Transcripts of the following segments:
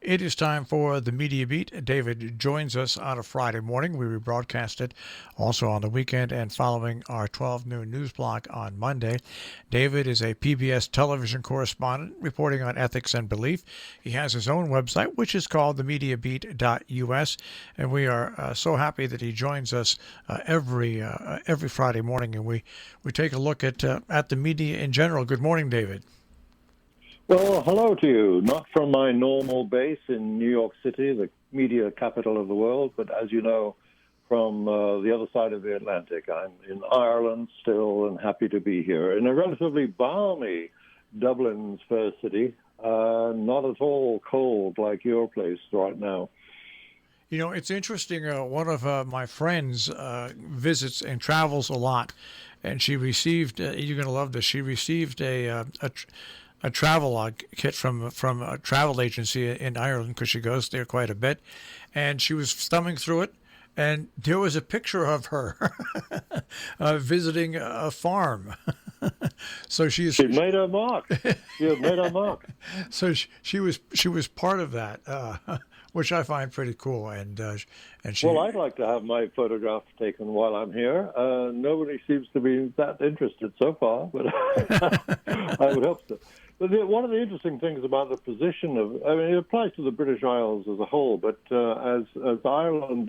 It is time for the Media Beat. David joins us on a Friday morning. We rebroadcast it also on the weekend and following our 12 noon news block on Monday. David is a PBS television correspondent reporting on ethics and belief. He has his own website, which is called themediabeat.us, and we are so happy that he joins us every Friday morning, and we take a look at the media in general. Good morning, David. Well, hello to you. Not from my normal base in New York City, the media capital of the world, but as you know, from the other side of the Atlantic. I'm in Ireland still and happy to be here in a relatively balmy Dublin's fair city, not at all cold like your place right now. You know, it's interesting. One of my friends visits and travels a lot, and she received, you're going to love this, she received a travel kit from a travel agency in Ireland because she goes there quite a bit, and she was thumbing through it, and there was a picture of her visiting a farm. So she made her mark. She had made her mark. So she was part of that, which I find pretty cool. And she. Well, I'd like to have my photograph taken while I'm here. Nobody seems to be that interested so far, but I would hope so. But one of the interesting things about the position it applies to the British Isles as a whole, but as Ireland,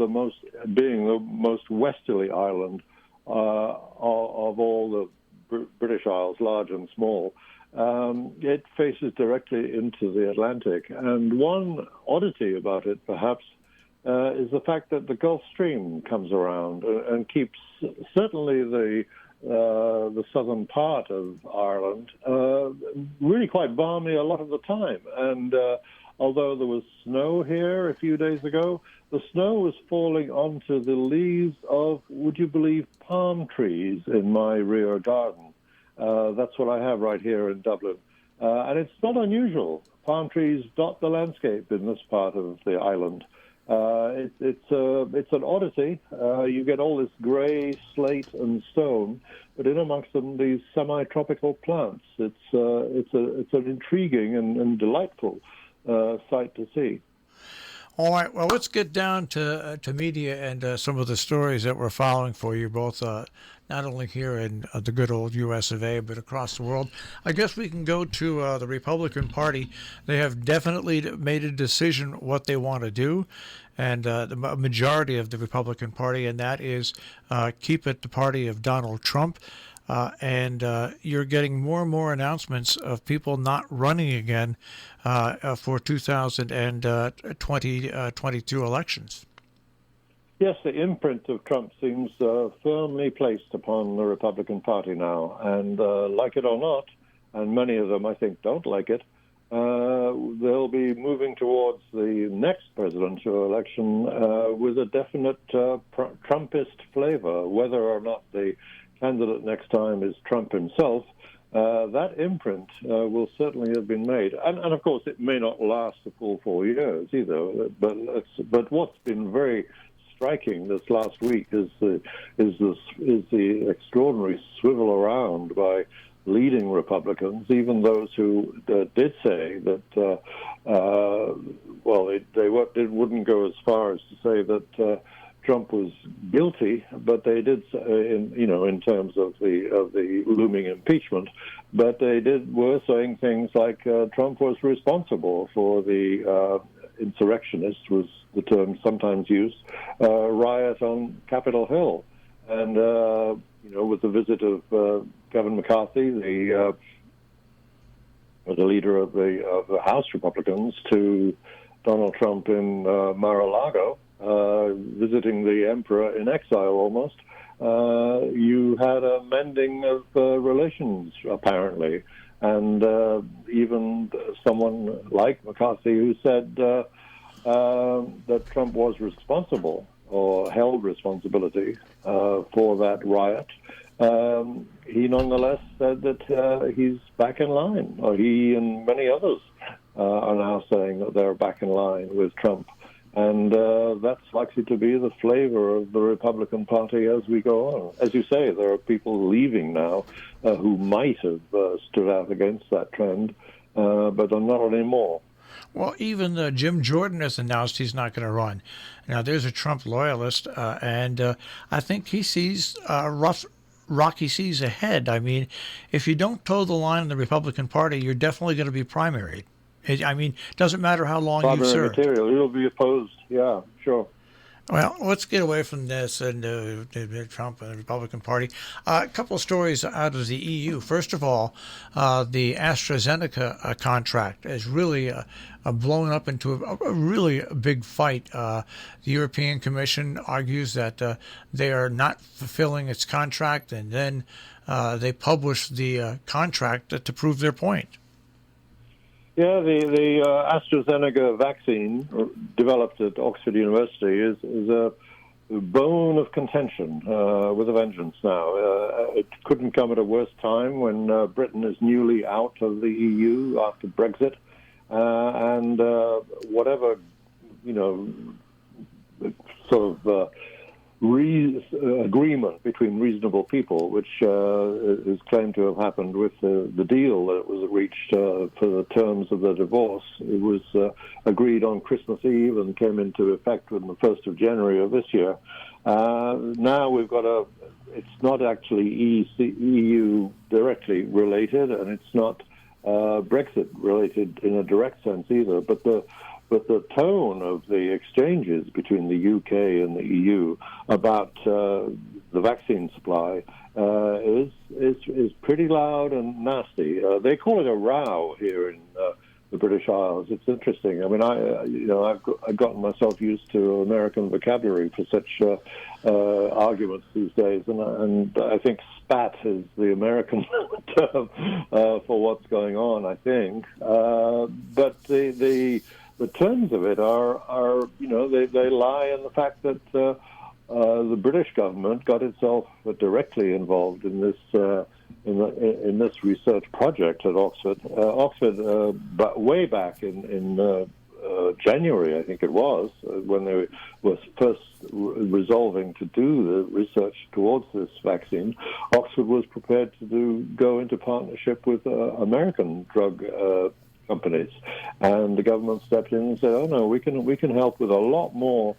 being the most westerly island of all the British Isles, large and small, it faces directly into the Atlantic. And one oddity about it, perhaps, is the fact that the Gulf Stream comes around and keeps certainly the southern part of Ireland really quite balmy a lot of the time. And although there was snow here a few days ago, the snow was falling onto the leaves of, would you believe, palm trees in my rear garden. That's what I have right here in Dublin. And it's not unusual. Palm trees dot the landscape in this part of the island. It's an oddity. You get all this gray slate and stone, but in amongst them these semi-tropical plants. It's an intriguing and delightful sight to see. All right. Well, let's get down to media and some of the stories that we're following for you, both not only here in the good old U.S. of A., but across the world. I guess we can go to the Republican Party. They have definitely made a decision what they want to do, and the majority of the Republican Party, and that is keep it the party of Donald Trump. And you're getting more and more announcements of people not running again for 2022 elections. Yes, the imprint of Trump seems firmly placed upon the Republican Party now. And like it or not, and many of them, I think, don't like it, they'll be moving towards the next presidential election with a definite Trumpist flavor, whether or not the candidate next time is Trump himself. That imprint will certainly have been made, and of course it may not last the full 4 years either. But what's been very striking this last week is the extraordinary swivel around by leading Republicans, even those who did say that. They wouldn't go as far as to say that Trump was guilty, but they did, in terms of the looming impeachment. But they were saying things like Trump was responsible for the insurrectionists, was the term sometimes used, riot on Capitol Hill, and with the visit of Kevin McCarthy, the leader of the House Republicans, to Donald Trump in Mar-a-Lago. Visiting the emperor in exile almost, you had a mending of relations, apparently. And even someone like McCarthy who said that Trump was responsible or held responsibility for that riot, he nonetheless said that he's back in line, or he and many others are now saying that they're back in line with Trump. And that's likely to be the flavor of the Republican Party as we go on. As you say, there are people leaving now who might have stood out against that trend, but are not anymore. Well, even Jim Jordan has announced he's not going to run. Now, there's a Trump loyalist, and I think he sees rocky seas ahead. I mean, if you don't toe the line in the Republican Party, you're definitely going to be primaried. I mean, doesn't matter how long you've Primary served. material, you'll be opposed. Yeah, sure. Well, let's get away from this and Trump and the Republican Party. A couple of stories out of the EU. First of all, the AstraZeneca contract is really blown up into a really big fight. The European Commission argues that they are not fulfilling its contract, and then they publish the contract to prove their point. Yeah, the AstraZeneca vaccine developed at Oxford University is a bone of contention with a vengeance now. It couldn't come at a worse time when Britain is newly out of the EU after Brexit, and whatever, sort of agreement between reasonable people, which is claimed to have happened with the deal that was reached for the terms of the divorce. It was agreed on Christmas Eve and came into effect on the 1st of January of this year. Now we've got it's not actually EU directly related, and it's not Brexit related in a direct sense either, but the tone of the exchanges between the UK and the EU about the vaccine supply is pretty loud and nasty. They call it a row here in the British Isles. It's interesting. I mean, I've gotten myself used to American vocabulary for such arguments these days, and I think spat is the American term for what's going on, I think. But the terms of it are they lie in the fact that the British government got itself directly involved in this in this research project at Oxford. But way back in January, I think it was, when they were first resolving to do the research towards this vaccine, Oxford was prepared to go into partnership with American drug companies, and the government stepped in and said, "Oh no, we can help with a lot more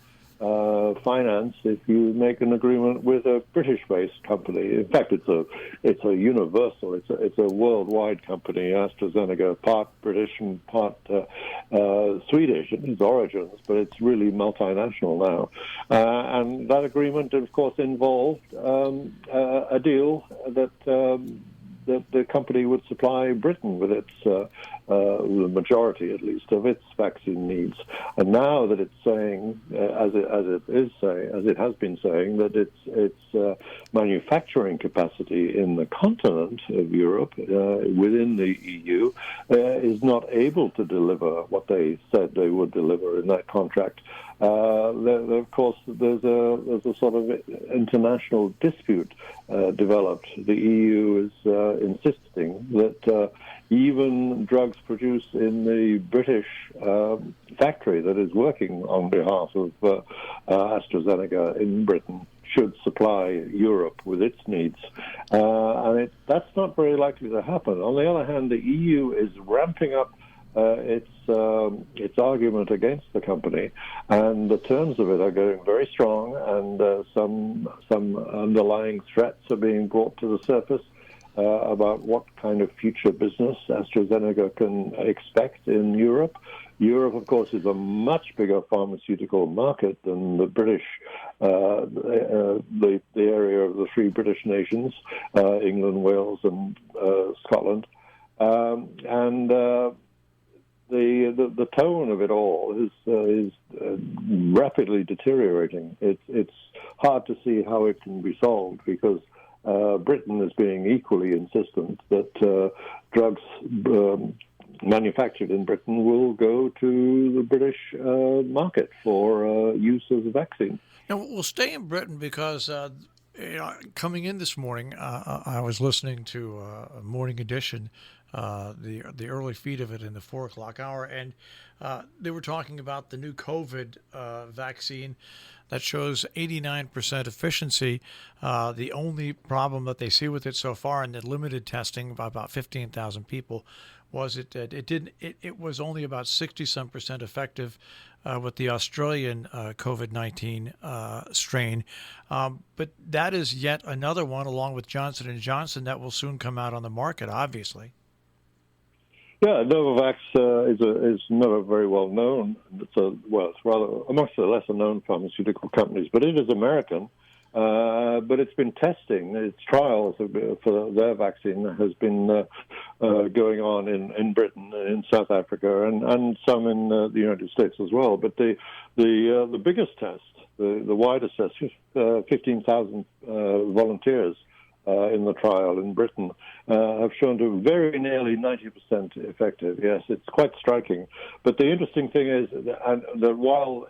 finance if you make an agreement with a British-based company." In fact, it's a universal, it's a worldwide company. AstraZeneca, part British and part Swedish in its origins, but it's really multinational now. And that agreement, of course, involved a deal that the company would supply Britain with its the majority, at least, of its vaccine needs. And now that it's saying, as it has been saying, that its manufacturing capacity in the continent of Europe, within the EU, is not able to deliver what they said they would deliver in that contract. Of course, there's a sort of international dispute developed. The EU is insisting that even drugs produced in the British factory that is working on behalf of AstraZeneca in Britain should supply Europe with its needs. And that's not very likely to happen. On the other hand, the EU is ramping up its argument against the company, and the terms of it are going very strong, and some underlying threats are being brought to the surface about what kind of future business AstraZeneca can expect in Europe. Europe, of course, is a much bigger pharmaceutical market than the British, the area of the three British nations, England, Wales, and Scotland, and the tone of it all is rapidly deteriorating. It's hard to see how it can be solved, because Britain is being equally insistent that drugs manufactured in Britain will go to the British market for use as a vaccine. Now, we'll stay in Britain because coming in this morning, I was listening to a morning edition, the early feed of it in the 4 o'clock hour, and they were talking about the new COVID vaccine that shows 89% efficiency. The only problem that they see with it so far in the limited testing by about 15,000 people was it that it was only about 60-some% effective with the Australian COVID-19 strain, but that is yet another one, along with Johnson & Johnson, that will soon come out on the market, obviously. Yeah, Novavax is not very well known. It's rather amongst the lesser known pharmaceutical companies, but it is American. But it's been testing. Its trials for their vaccine has been going on in Britain, in South Africa, and some in the United States as well. But the biggest test, the widest test, 15,000 volunteers in the trial in Britain, have shown to very nearly 90% effective. Yes, it's quite striking. But the interesting thing is that while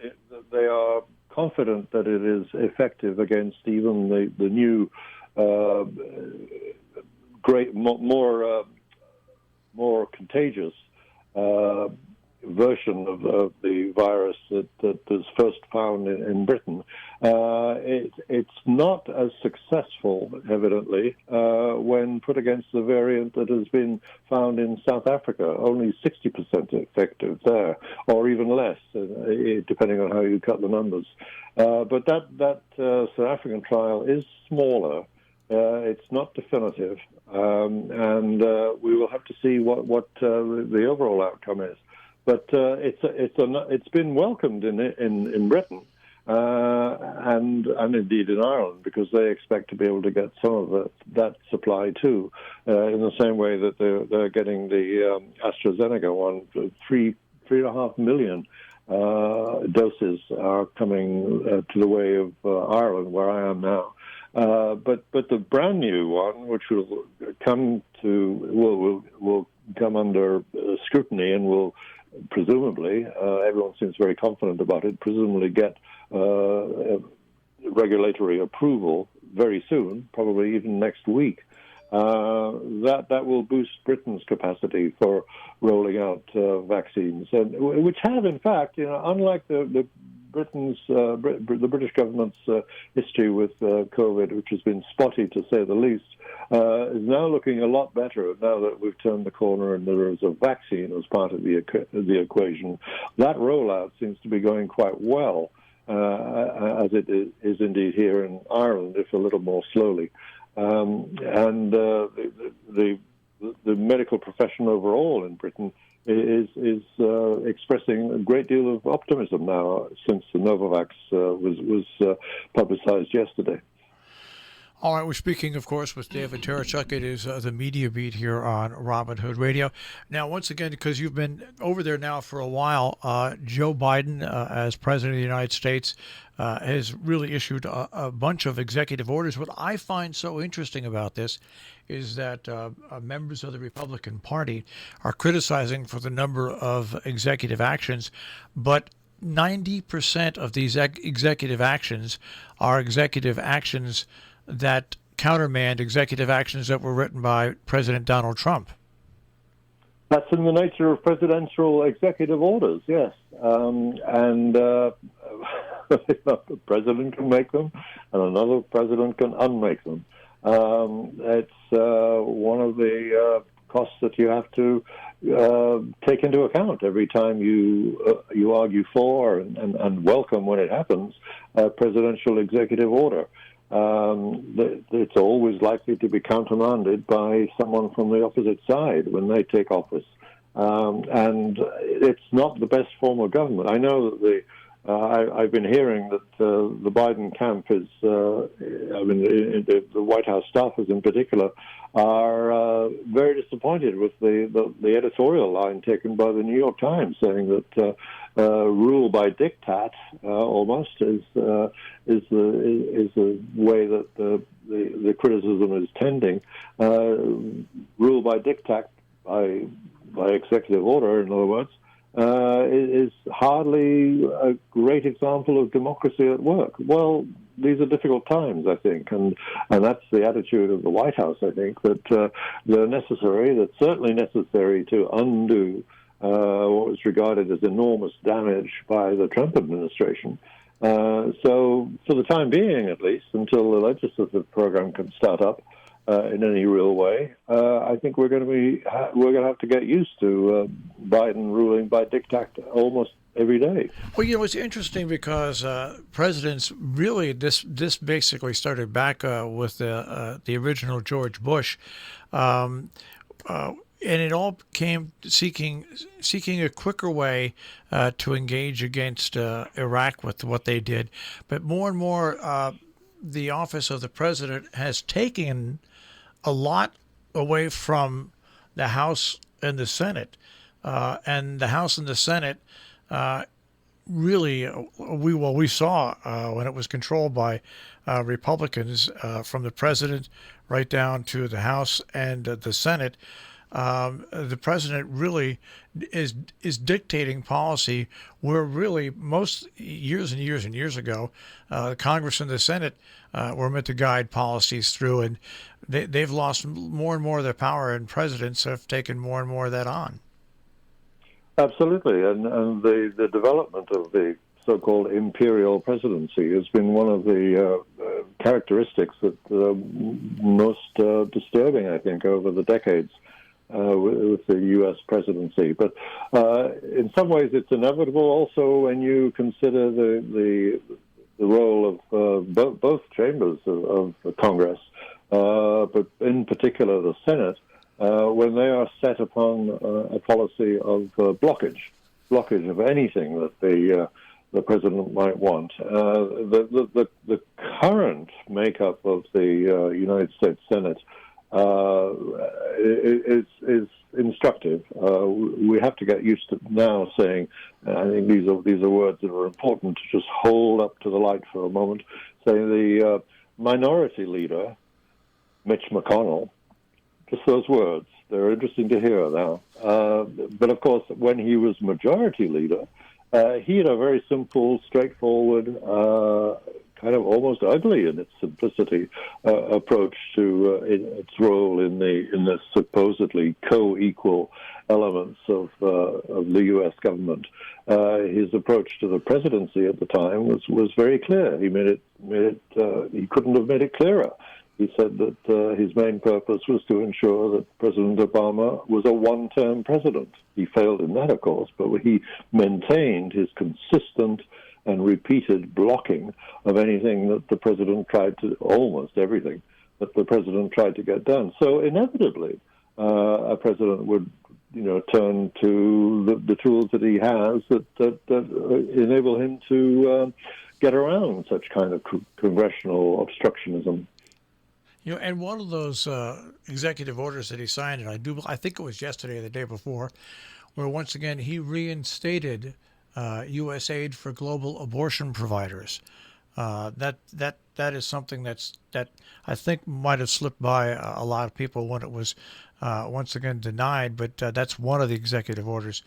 they are confident that it is effective against even the new, more contagious version of the virus that was first found in Britain, it's not as successful, evidently, when put against the variant that has been found in South Africa. Only 60% effective there, or even less, depending on how you cut the numbers. But that South African trial is smaller. It's not definitive, and we will have to see what the overall outcome is. But it's been welcomed in Britain and indeed in Ireland, because they expect to be able to get some of that supply too, in the same way that they're getting the AstraZeneca one. 3.5 million doses are coming to the way of Ireland, where I am now. But the brand new one, which will come under scrutiny and will presumably, everyone seems very confident about it, presumably get regulatory approval very soon, probably even next week. That will boost Britain's capacity for rolling out vaccines, and which have, in fact, unlike the British government's history with COVID, which has been spotty to say the least, is now looking a lot better now that we've turned the corner and there is a vaccine as part of the equation. That rollout seems to be going quite well, as it is indeed here in Ireland, if a little more slowly. And the medical profession overall in Britain is expressing a great deal of optimism now since the Novavax was publicized yesterday. All right, we're speaking, of course, with David Tereshchuk. It is the Media Beat here on Robin Hood Radio. Now, once again, because you've been over there now for a while, Joe Biden, as President of the United States, has really issued a bunch of executive orders. What I find so interesting about this is that members of the Republican Party are criticizing for the number of executive actions, but 90% of these executive actions are executive actions that countermand executive actions that were written by President Donald Trump. That's in the nature of presidential executive orders, yes. The president can make them, and another president can unmake them. It's one of the costs that you have to take into account every time you argue for and welcome, when it happens, a presidential executive order. It's always likely to be countermanded by someone from the opposite side when they take office. And it's not the best form of government. I know that I've been hearing that the Biden camp is, the White House staffers in particular, are very disappointed with the editorial line taken by the New York Times, saying that rule by diktat almost is the way that the criticism is tending. Rule by diktat, by executive order, in other words, is hardly a great example of democracy at work. Well, these are difficult times, I think, and that's the attitude of the White House, I think, that they're necessary, that's certainly necessary to undo what was regarded as enormous damage by the Trump administration. So for the time being, at least, until the legislative program can start up, in any real way, I think we're going to have to get used to Biden ruling by diktat almost every day. Well, it's interesting because presidents really this basically started back with the original George Bush, and it all came seeking a quicker way to engage against Iraq with what they did, but more and more the office of the president has taken a lot away from the House and the Senate, and the House and the Senate. Really, we saw when it was controlled by Republicans, from the president right down to the House and the Senate. The president really is dictating policy where really most years and years and years ago, Congress and the Senate were meant to guide policies through, and they've lost more and more of their power, and presidents have taken more and more of that on. Absolutely, and the development of the so-called imperial presidency has been one of the characteristics that most disturbing, I think, over the decades with the U.S. presidency. But in some ways, it's inevitable. Also, when you consider the role of both chambers of Congress, but in particular the Senate. When they are set upon a policy of blockage of anything that the president might want. The current makeup of the United States Senate is instructive. We have to get used to now saying, I think these are words that are important to just hold up to the light for a moment, saying the minority leader, Mitch McConnell, just those words. They're interesting to hear now. But, of course, when he was majority leader, he had a very simple, straightforward, kind of almost ugly in its simplicity approach to its role in the supposedly co-equal elements of the U.S. government. His approach to the presidency at the time was very clear. He made it. He couldn't have made it clearer. He said that his main purpose was to ensure that President Obama was a one-term president. He failed in that, of course, but he maintained his consistent and repeated blocking of anything that the president almost everything that the president tried to get done. So inevitably, a president would, turn to the tools that he has that enable him to get around such kind of congressional obstructionism. And one of those executive orders that he signed, and I think it was yesterday or the day before, where once again he reinstated U.S. aid for global abortion providers. That is something that I think might have slipped by a lot of people when it was once again denied. But that's one of the executive orders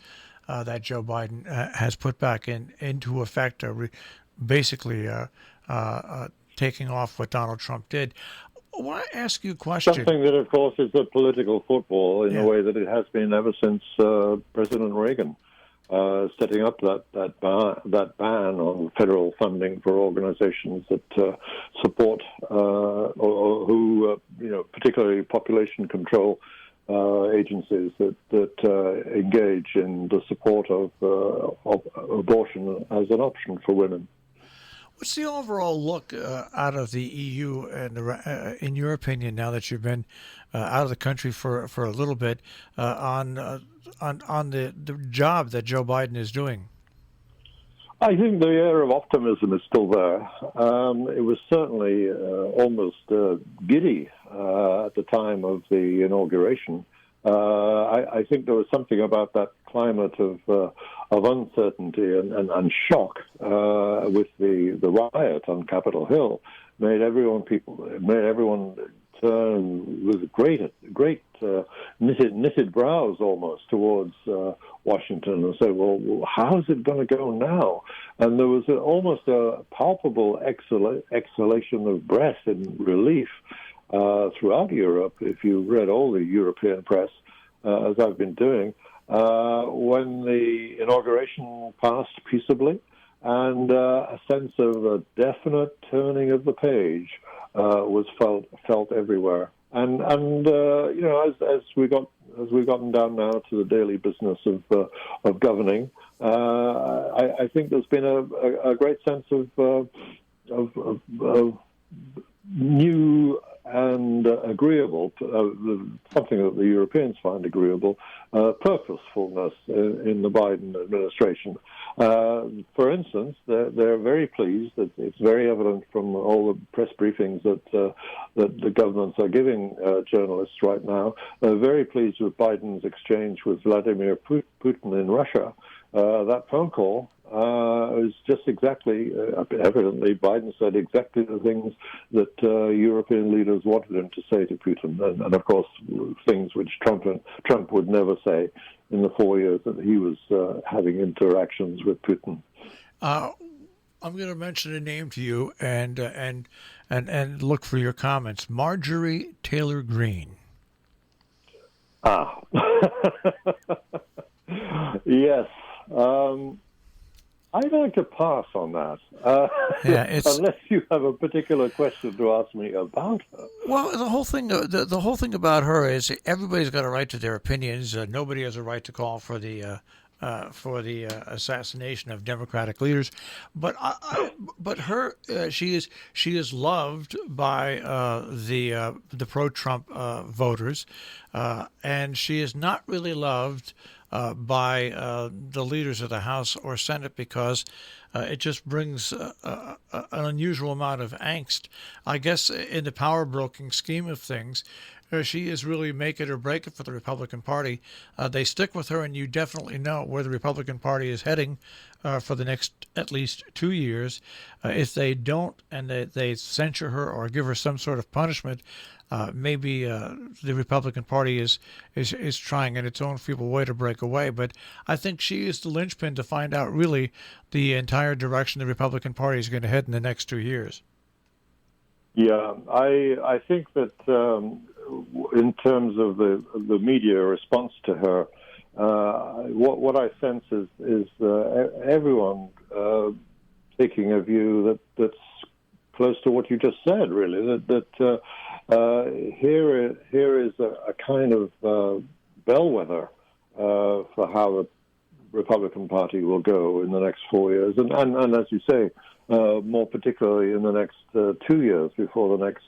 that Joe Biden has put back into effect, basically taking off what Donald Trump did. I want to ask you a question. Something that, of course, is a political football in the way that it has been ever since President Reagan setting up that ban on federal funding for organizations that support or who, particularly population control agencies that engage in the support of abortion as an option for women. What's the overall look out of the EU, and in your opinion, now that you've been out of the country for a little bit, on the job that Joe Biden is doing? I think the air of optimism is still there. It was certainly almost giddy at the time of the inauguration. I think there was something about that climate of uncertainty and shock with the riot on Capitol Hill made everyone turn with great knitted brows almost towards Washington and say, well, how's it going to go now? And there was almost a palpable exhalation of breath in relief throughout Europe, if you read all the European press, as I've been doing, when the inauguration passed peaceably, and a sense of a definite turning of the page was felt everywhere. as we've gotten down now to the daily business of governing, I think there's been a great sense of new and agreeable, something that the Europeans find agreeable, purposefulness in the Biden administration. For instance, they're very pleased. It's very evident from all the press briefings that the governments are giving journalists right now. They're very pleased with Biden's exchange with Vladimir Putin in Russia. That phone call is just exactly, evidently, Biden said exactly the things that European leaders wanted him to say to Putin, and of course, things which Trump would never say in the 4 years that he was having interactions with Putin. I'm going to mention a name to you and look for your comments. Marjorie Taylor Greene. Yes. I'd like to pass on that, unless you have a particular question to ask me about her. Well, the whole thing about her is everybody's got a right to their opinions. Nobody has a right to call for the assassination of Democratic leaders, but she is loved by the pro-Trump voters, and she is not really loved by the leaders of the House or Senate because it just brings an unusual amount of angst. I guess in the power-broking scheme of things, she is really make it or break it for the Republican Party. They stick with her, and you definitely know where the Republican Party is heading for the next at least 2 years. If they don't, and they censure her or give her some sort of punishment, maybe the Republican Party is trying in its own feeble way to break away. But I think she is the linchpin to find out really the entire direction the Republican Party is going to head in the next 2 years. Yeah, I think that in terms of the media response to her, what I sense is everyone taking a view that's close to what you just said. Really, that here is a kind of bellwether for how the Republican Party will go in the next 4 years, and as you say, more particularly in the next 2 years before the next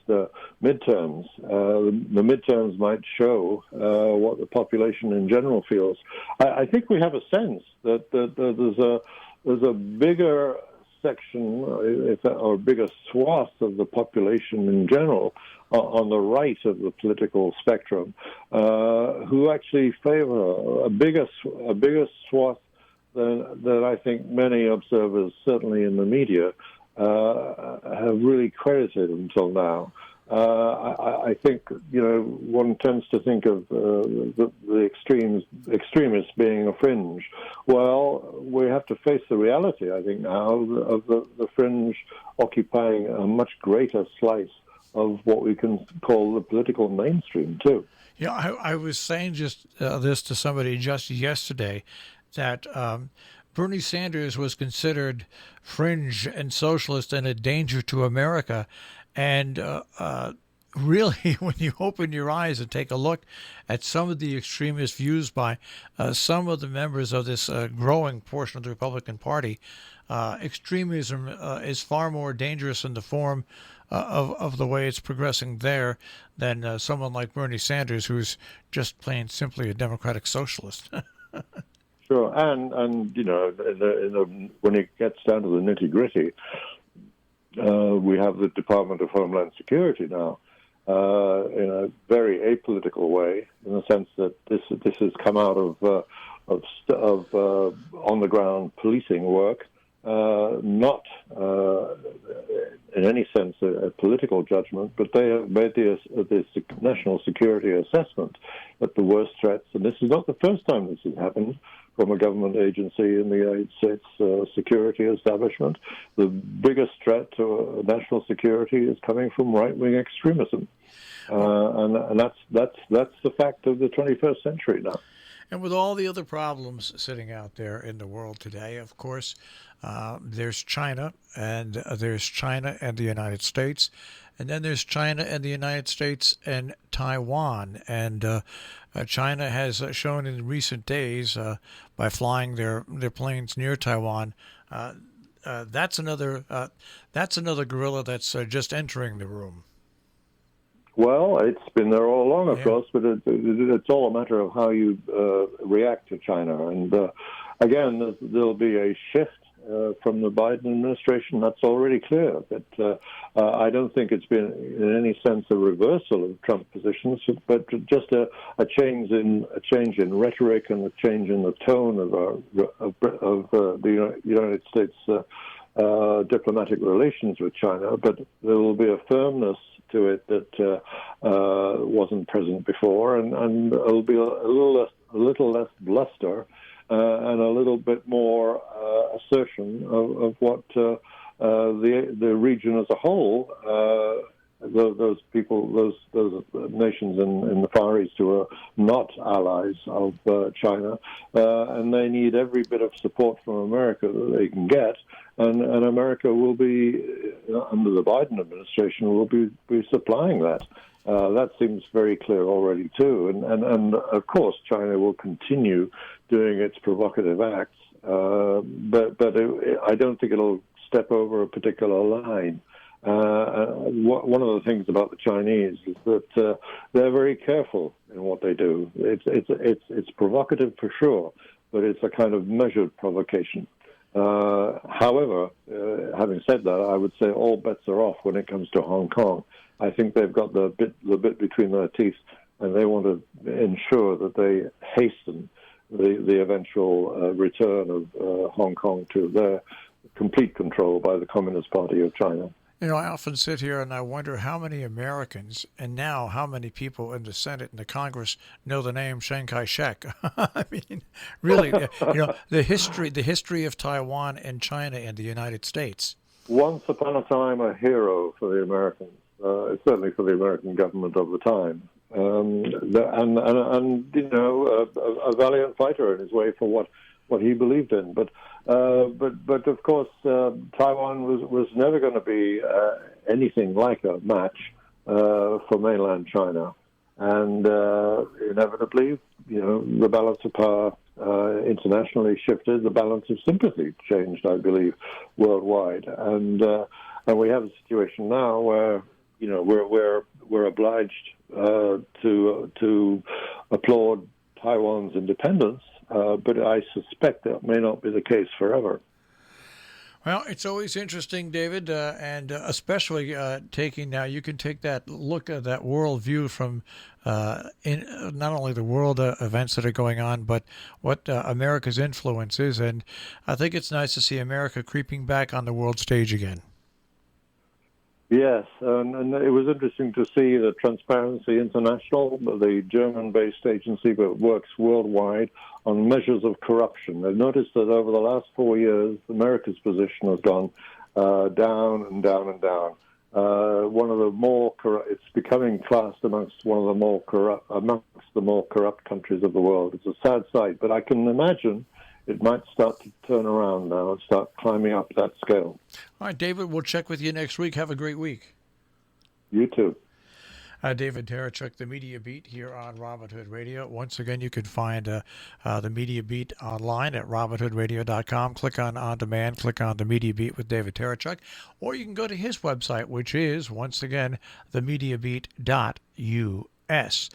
midterms. The midterms might show what the population in general feels. I think we have a sense that there's a bigger section or a bigger swath of the population in general on the right of the political spectrum who actually favor a bigger swath than I think many observers, certainly in the media, have really credited until now. I think, one tends to think of the extremists being a fringe. Well, we have to face the reality, I think, now of the fringe occupying a much greater slice of what we can call the political mainstream, too. Yeah, I was saying just this to somebody just yesterday, that Bernie Sanders was considered fringe and socialist and a danger to America. And really, when you open your eyes and take a look at some of the extremist views by some of the members of this growing portion of the Republican Party, extremism is far more dangerous in the form of the way it's progressing there than someone like Bernie Sanders, who's just plain simply a democratic socialist. Sure, and when it gets down to the nitty-gritty, we have the Department of Homeland Security now in a very apolitical way, in the sense that this has come out of on-the-ground policing work, not in any sense a political judgment, but they have made this national security assessment that the worst threats, and this is not the first time this has happened from a government agency in the United States security establishment, the biggest threat to national security is coming from right-wing extremism, and that's the fact of the 21st century now. And with all the other problems sitting out there in the world today, of course, There's China, and there's China and the United States, and then there's China and the United States and Taiwan. And China has shown in recent days by flying their planes near Taiwan. That's another gorilla that's just entering the room. Well, it's been there all along, of course, but it's all a matter of how you react to China. And again, there'll be a shift from the Biden administration. That's already clear. But I don't think it's been in any sense a reversal of Trump positions, but just a change in rhetoric and a change in the tone of the United States diplomatic relations with China. But there will be a firmness to it that wasn't present before, and it'll be a little less bluster and a little bit more assertion of what the region as a whole, those people, those nations in the Far East who are not allies of China, and they need every bit of support from America that they can get. And America will be, under the Biden administration, will be supplying that. That seems very clear already, too. And of course, China will continue doing its provocative acts, but I don't think it'll step over a particular line. One of the things about the Chinese is that they're very careful in what they do. It's provocative for sure, but it's a kind of measured provocation. However, having said that, I would say all bets are off when it comes to Hong Kong. I think they've got the bit between their teeth, and they want to ensure that they hasten the eventual return of Hong Kong to their complete control by the Communist Party of China. You know, I often sit here and I wonder how many Americans, and now how many people in the Senate and the Congress know the name Chiang Kai-shek. I mean, really, the history of Taiwan and China and the United States. Once upon a time, a hero for the Americans, certainly for the American government of the time, and a valiant fighter in his way for what he believed in, but of course, Taiwan was never going to be anything like a match for mainland China, and inevitably, the balance of power internationally shifted. The balance of sympathy changed, I believe, worldwide, and we have a situation now where we're obliged to applaud Taiwan's independence. But I suspect that may not be the case forever. Well, it's always interesting, David, and especially taking now, you can take that look at that world view from in not only the world events that are going on, but what America's influence is. And I think it's nice to see America creeping back on the world stage again. Yes, and it was interesting to see that Transparency International, the German-based agency that works worldwide on measures of corruption. They've noticed that over the last 4 years, America's position has gone down and down and down. It's becoming classed amongst the more corrupt countries of the world. It's a sad sight, but I can imagine it might start to turn around now and start climbing up that scale. All right, David, we'll check with you next week. Have a great week. You too. David Tereshchuk, the Media Beat here on Robin Hood Radio. Once again, you can find the Media Beat online at robinhoodradio.com. Click on demand, click on the Media Beat with David Tereshchuk, or you can go to his website, which is, once again, themediabeat.us.